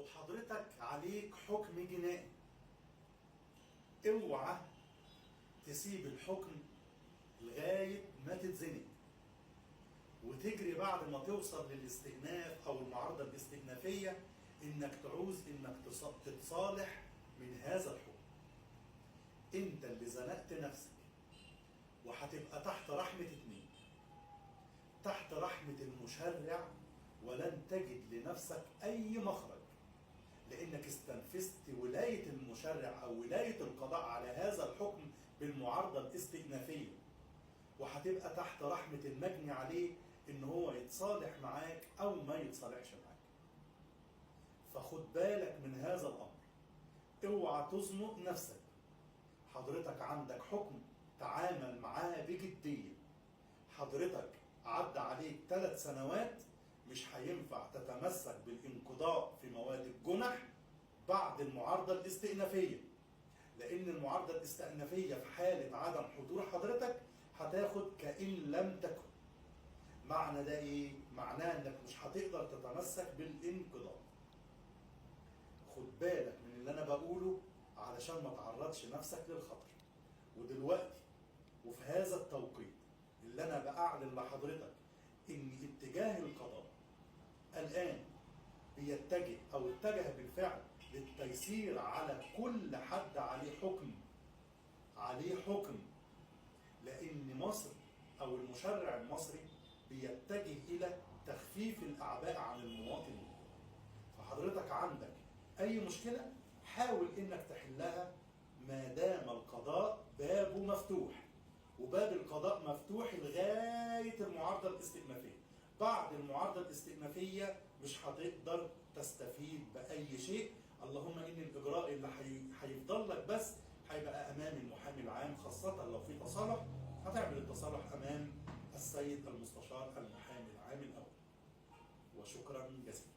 وحضرتك عليك حكم جنائي، اوعى تسيب الحكم لغاية ما تتزنق وتجري بعد ما توصل للاستئناف او المعارضة الاستئنافية انك تعوز انك تتصالح من هذا الحكم. انت اللي زنقت نفسك، وهتبقى تحت رحمة اتنين، تحت رحمة المشرع، ولن تجد لنفسك اي مخرج، لانك استنفذت ولاية المشرع او ولاية القضاء على هذا الحكم بالمعارضة الاستئنافية، وهتبقى تحت رحمة المجني عليه ان هو يتصالح معاك او ما يتصالحش معاك. فخد بالك من هذا الامر، اوعى تزنق نفسك. حضرتك عندك حكم، تعامل معاه بجدية. حضرتك عدى عليك 3 سنوات، مش هينفع تتمسك بالانقضاء في مواد الجنح بعد المعارضة الاستئنافية، لأن المعارضة الاستئنافية في حالة عدم حضور حضرتك هتاخد كأن لم تكن. معنى ده إيه؟ معناه إنك مش هتقدر تتمسك بالانقضاء. خد بالك من اللي أنا بقوله علشان ما تعرضش نفسك للخطر. ودلوقتي وفي هذا التوقيت اللي أنا بأعلن لحضرتك إن اتجاه القضاء الآن بيتجه أو اتجه بالفعل للتيسير على كل حد عليه حكم، لأن مصر أو المشرع المصري بيتجه إلى تخفيف الأعباء عن المواطنين. فحضرتك عندك أي مشكلة حاول إنك تحلها ما دام القضاء بابه مفتوح، وباب القضاء مفتوح لغاية المعارضة الاستئنافية. بعد المعارضة الاستئنافية مش هتقدر تستفيد بأي شيء، اللهم إن الإجراء اللي هيفضل لك بس هيبقى أمام المحامي العام، خاصة لو في تصالح هتعمل التصالح أمام السيد المستشار المحامي العام الأول. وشكرا جزيلا.